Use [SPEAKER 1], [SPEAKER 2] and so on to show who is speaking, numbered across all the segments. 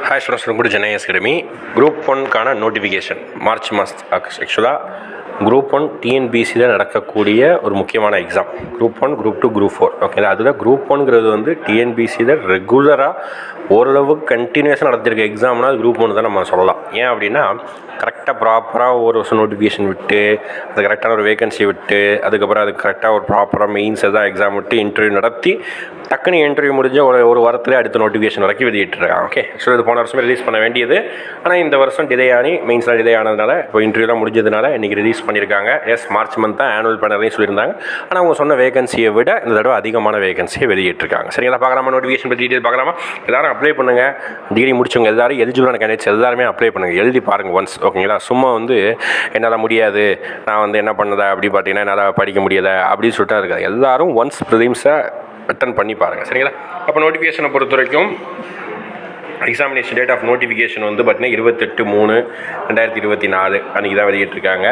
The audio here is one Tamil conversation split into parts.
[SPEAKER 1] ஹாய் ஸ்டூடெண்ட்ஸ், கூட சென்னை அகாடமி குரூப் ஒன்க்கான நோட்டிஃபிகேஷன் மார்ச் மாதம். ஆக்சுவலாக குரூப் ஒன் டிஎன்பிசியில் நடக்கக்கூடிய ஒரு முக்கியமான exam group one, group two, group four. ஓகேங்களா? அதில் குரூப் ஒன்ங்கிறது வந்து டிஎன்பிசியில் ரெகுலராக ஓரளவுக்கு கண்டினியூஸாக நடத்திருக்க எக்ஸாம்னால் அது குரூப் ஒன்று தான் நம்ம சொல்லலாம். ஏன் அப்படின்னா கரெக்டாக ப்ராப்பராக ஒரு வருஷம் நோட்டிஃபிகேஷன் விட்டு அது கரெக்டான ஒரு வேகன்சி விட்டு அதுக்கப்புறம் அது கரெக்டாக ஒரு ப்ராப்பராக மெயின்ஸ் எதாவது எக்ஸாம் விட்டு இன்டர்வியூ நடத்தி டக்குனு இன்டர்வியூ முடிஞ்ச ஒரு வாரத்தில் அடுத்த நோட்டிஃபிகேஷன் வரைக்கும் வெளியிட்டிருக்காங்க. ஓகே, ஸோ இது போன வருஷமே ரிலீஸ் பண்ண வேண்டியது. ஆனால் இந்த வருஷம் டிலே ஆனி மெயின்ஸ்லாம் டிலே ஆனதுனால இப்போ இன்டர்வியூலாம் முடிஞ்சதுனால இன்றைக்கி ரிலீஸ் பண்ணியிருக்காங்க. மார்ச் மந்த் தான் ஆனுவல் பண்ணறதையும் சொல்லியிருந்தாங்க. ஆனால் அவங்க சொன்ன வேகன்சியை விட இந்த தடவை அதிகமான வேகன்சியை வெளியிட்டிருக்காங்க. சரிங்களா? பார்க்கலாமா? நோட்டிஃபிகேஷன் பற்றி டீட்டெயில் பார்க்கலாமா? எல்லாரும் அப்ளை பண்ணுங்கள். டிகிரி முடிச்சவங்க எல்லாரும் எலிஜிபிளான கேண்டிடேட்ஸ் எல்லாருமே அப்ளை பண்ணுங்கள். எழுதி பாருங்கள் ஒன்ஸ். ஓகேங்களா? சும்மா வந்து என்னால் முடியாது, நான் வந்து என்ன பண்ணதா அப்படி பார்த்தீங்கன்னா என்னால் படிக்க முடியாத அப்படின்னு சொல்லிட்டு இருக்காது. எல்லாரும் ஒன்ஸ் ப்ரிலிம்ஸை அட்டன் பண்ணி பாருங்கள். சரிங்களா? அப்போ நோட்டிஃபிகேஷனை பொறுத்த வரைக்கும் எக்ஸாமினேஷன் டேட் ஆஃப் நோட்டிஃபிகேஷன் வந்து பார்த்தீங்கன்னா 28/3/2024 அன்றைக்கி தான் வெளியிட்டிருக்காங்க.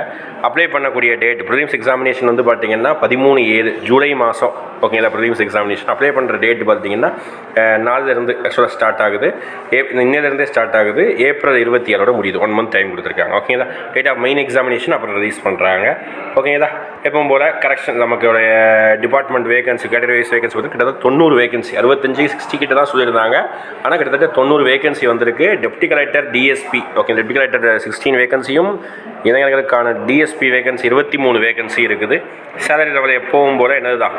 [SPEAKER 1] அப்ளை பண்ணக்கூடிய டேட் ப்ரிலிம்ஸ் எக்ஸாமினேஷன் வந்து பார்த்தீங்கன்னா 13/7 ஜூலை மாதம். ஓகேங்களா? ப்ரிலிம்ஸ் எக்ஸாமினேஷன் அப்ளை பண்ணுற டேட் பார்த்தீங்கன்னா நாளிலிருந்து ஆக்சுவலாக ஸ்டார்ட் ஆகுது. இன்னிலேருந்தே ஸ்டார்ட் ஆகுது. ஏப்ரல் 27 முடியுது. 1 மந்த் டைம் கொடுத்துருக்காங்க. ஓகேங்களா? டேட் ஆஃப் மெயின் எக்ஸாமினேஷன் அப்புறம் ரிலீஸ் பண்ணுறாங்க. ஓகேங்களா? எப்பவும் போல் கரெக்ஷன் நமக்குடைய department vacancy category wise vacancy வந்து கிட்டத்தட்ட 90 வேகன்சி 65-60 கிட்ட தான் சொல்லியிருந்தாங்க. ஆனால் கிட்டத்தட்ட 90 வேகன்சி வந்திருக்கு. Deputy collector DSP. Okay, deputy collector 16 வேகன்சியும் இளைஞர்களுக்கான டிஎஸ்பி வேகன்சி 23 வேகன்சி இருக்குது. சேலரி லெவல் எப்பவும் போல் என்னது தான்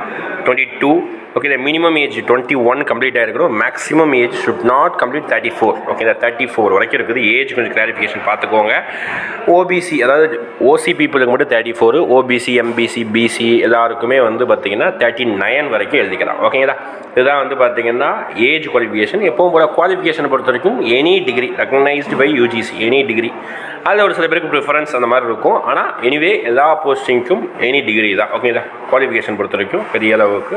[SPEAKER 1] 22. ஓகே, இந்த மினிமம் ஏஜ் 21 கம்ப்ளீட் ஆகிருக்கணும். Maximum age should not complete 34. Okay, இந்த 34 வரைக்கும் இருக்குது. ஏஜ் கொஞ்சம் கிளாரிஃபிகேஷன் பார்த்துக்கோங்க. ஓபிசி அதாவது ஓசி பீப்புளுக்கு மட்டும் 34. ஓபிசி, எம்பிசி, பிசி எல்லாருக்குமே வந்து பார்த்திங்கன்னா 39 வரைக்கும் எழுதிக்கலாம். ஓகேங்களா? இதுதான் வந்து பார்த்திங்கன்னா ஏஜ் குவாலிஃபிகேஷன். எப்பவும் போல குவாலிஃபிகேஷனை பொறுத்த வரைக்கும் any degree recognised by UGC, any degree. அதில் ஒரு சில பேருக்கு ப்ரிஃபரன்ஸ் அந்த மாதிரி இருக்கும். ஆனால் எனிவே எல்லா போஸ்டிங்க்கும் எனி டிகிரி தான். ஓகேங்களா? குவாலிஃபிகேஷன் பொறுத்த வரைக்கும் பெரிய அளவுக்கு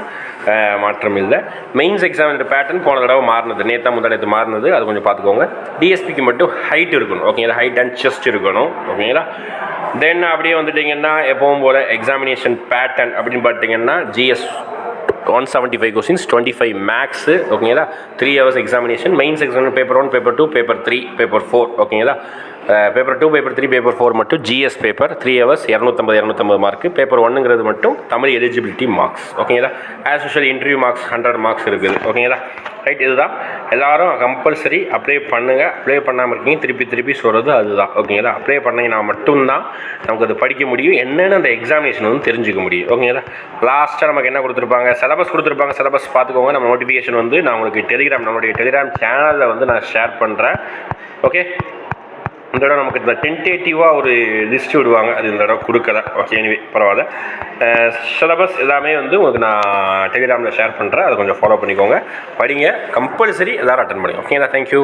[SPEAKER 1] மாற்றம் இல்லை. மெயின்ஸ் எக்ஸாம் பேட்டர்ன் போன தடவை மாறினது, முந்தானத்து மாறினது. அது கொஞ்சம் பார்த்துக்கோங்க. டிஎஸ்பிக்கு மட்டும் ஹைட் இருக்கணும். ஓகேங்களா? ஹைட் அண்ட் செஸ்ட் இருக்கணும். ஓகேங்களா? தென் அப்படியே வந்துட்டிங்கன்னா எப்பவும் போல் எக்ஸாமினேஷன் பேட்டர்ன் அப்படின்னு பார்த்தீங்கன்னா GS 175 கொஸ்டின்ஸ், 25 மேக்ஸு. ஓகேங்களா? 3 hours examination. Mains exam paper 1, paper 2, paper 3, paper 4. ஓகேங்களா? பேப்பர் 2, பேப்பர் 3, பேப்பர் 4 மட்டும் GS paper 3 hours 250 mark. Paper 1ங்கிறது மட்டும் தமிழ் எலிஜிபிலிட்டி மார்க்ஸ். ஓகேங்களா? As usual interview marks 100 marks இருக்குது. ஓகேங்களா? ரைட், இதுதான். எல்லோரும் கம்பல்சரி அப்ளை பண்ணுங்கள். அப்ளை பண்ணாமல் இருக்கீங்க திருப்பி சொல்கிறது அதுதான். ஓகேங்களா? அப்ளை பண்ணிங்கன்னா மட்டும்தான் நமக்கு அது படிக்க முடியும். என்னென்னு அந்த எக்ஸாமினேஷன் வந்து தெரிஞ்சுக்க முடியும். ஓகேங்களா? லாஸ்ட்டாக நமக்கு என்ன கொடுத்துருப்பாங்க, சிலபஸ் கொடுத்துருப்பாங்க. சிலபஸ் பார்த்துக்கோங்க. நம்ம நோட்டிஃபிகேஷன் வந்து நான் உங்களுக்கு நம்மளுடைய டெலிகிராம் சேனலில் வந்து நான் ஷேர் பண்ணுறேன். ஓகே, இந்த தடவை நமக்கு இந்த டென்டேட்டிவாக ஒரு லிஸ்ட் விடுவாங்க. அது இந்த தடவை கொடுக்கல. ஓகே, எனிவே பரவாயில்ல. சிலபஸ் எல்லாமே வந்து உங்களுக்கு நான் டெலிகிராமில் ஷேர் பண்ணுறேன். அதை கொஞ்சம் ஃபாலோ பண்ணிக்கோங்க. படிங்க. கம்பல்சரி எல்லோரும் அட்டன் பண்ணுங்க. ஓகேங்களா? தேங்க்யூ.